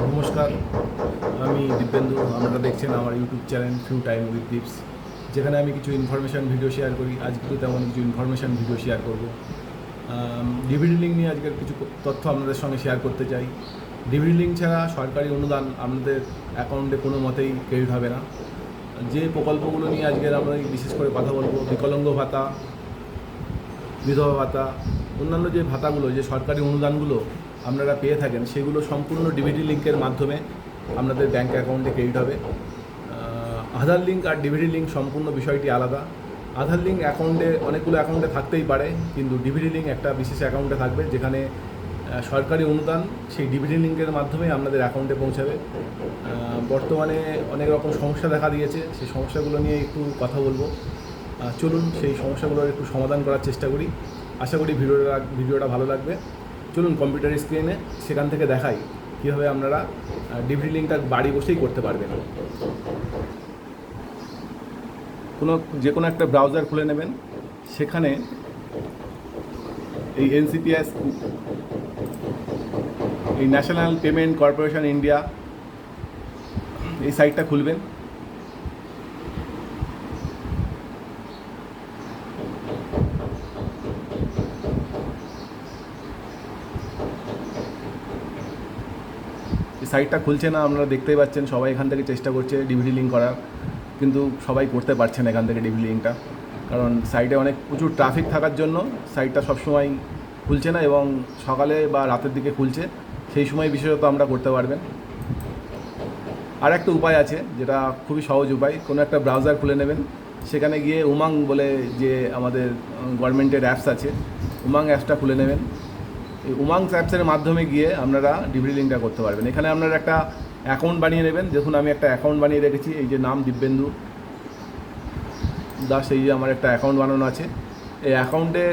নমস্কার, আমি দিব্যেন্দু। আপনারা দেখছেন আমার YouTube channel few time with tips, যেখানে আমি কিছু ইনফরমেশান ভিডিও শেয়ার করি। আজকে তো তেমন কিছু ইনফরমেশান ভিডিও শেয়ার করব। ডিভিডি লিঙ্ক নিয়ে আজকের কিছু তথ্য আপনাদের সঙ্গে শেয়ার করতে চাই। ডিভিডি লিঙ্ক ছাড়া সরকারি অনুদান আপনাদের অ্যাকাউন্টে কোনো মতেই ক্রেডিট হবে না। যে প্রকল্পগুলো নিয়ে আজকের আমরা বিশেষ করে কথা বলবো, বিকলাঙ্গ ভাতা, বিধবা ভাতা, অন্যান্য যে ভাতাগুলো, যে সরকারি অনুদানগুলো আপনারা পেয়ে থাকেন, সেগুলো সম্পূর্ণ ডিভিডি লিঙ্কের মাধ্যমে আপনাদের ব্যাঙ্ক অ্যাকাউন্টে ক্রেডিট হবে। আধার লিঙ্ক আর ডিভিডি লিঙ্ক সম্পূর্ণ বিষয়টি আলাদা। আধার লিঙ্ক অ্যাকাউন্টে অনেকগুলো অ্যাকাউন্টে থাকতেই পারে, কিন্তু ডিভিডি লিঙ্ক একটা বিশেষ অ্যাকাউন্টে থাকবে, যেখানে সরকারি অনুদান সেই ডিভিডি লিঙ্কের মাধ্যমে আপনাদের অ্যাকাউন্টে পৌঁছাবে। বর্তমানে অনেক রকম সমস্যা দেখা দিয়েছে, সেই সমস্যাগুলো নিয়ে একটু কথা বলবো। চলুন সেই সমস্যাগুলোর একটু সমাধান করার চেষ্টা করি। আশা করি ভিডিওটা ভালো লাগবে। চলুন কম্পিউটার স্ক্রিনে সেখান থেকে দেখাই কীভাবে আপনারা ডিভিডি লিঙ্কটা বাড়ি বসেই করতে পারবেন। যে কোনো একটা ব্রাউজার খুলে নেবেন, সেখানে এই এনসিপিএস, এই ন্যাশনাল পেমেন্ট কর্পোরেশন ইন্ডিয়া, এই সাইটটা খুলবেন। এই সাইটটা খুলছে না, আপনারা দেখতেই পাচ্ছেন। সবাই এখান থেকে চেষ্টা করছে ডিভিডি লিঙ্ক করার, কিন্তু সবাই করতে পারছে না এখান থেকে ডিভিডি লিঙ্কটা, কারণ সাইটে প্রচুর ট্রাফিক থাকার জন্য সাইটটা সবসময় খুলছে না, এবং সকালে বা রাতের দিকে খুলছে, সেই সময় বিশেষত আমরা করতে পারবেন। আর একটা উপায় আছে, যেটা খুবই সহজ উপায়। কোনো একটা ব্রাউজার খুলে নেবেন, সেখানে গিয়ে উমাং বলে যে আমাদের গভর্নমেন্টের অ্যাপস আছে, উমাং অ্যাপসটা খুলে নেবেন। এই উমাং অ্যাপসের মাধ্যমে গিয়ে আপনারা ডিভিডি লিঙ্কটা করতে পারবেন। এখানে আপনারা একটা অ্যাকাউন্ট বানিয়ে নেবেন। দেখুন, আমি একটা অ্যাকাউন্ট বানিয়ে রেখেছি, এই যে নাম দিব্যেন্দু দাস, এই যে আমার একটা অ্যাকাউন্ট বানানো আছে। এই অ্যাকাউন্টে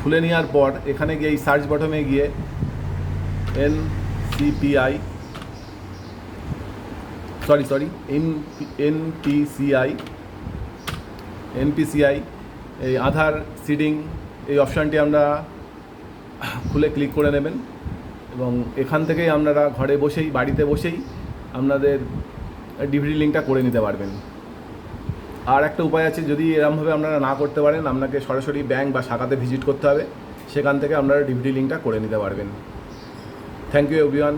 খুলে নেওয়ার পর এখানে গিয়ে এই সার্চ বটমে গিয়ে এনপিসিআই এই আধার সিডিং, এই অপশানটি আমরা খুলে ক্লিক করে নেবেন, এবং এখান থেকেই আপনারা ঘরে বসেই, বাড়িতে বসেই আপনাদের ডিভিডি লিঙ্কটা করে নিতে পারবেন। আর একটা উপায় আছে, যদি এরমভাবে আপনারা না করতে পারেন, আপনাকে সরাসরি ব্যাংক বা শাখাতে ভিজিট করতে হবে, সেখান থেকে আপনারা ডিভিডি লিঙ্কটা করে নিতে পারবেন। Thank you everyone.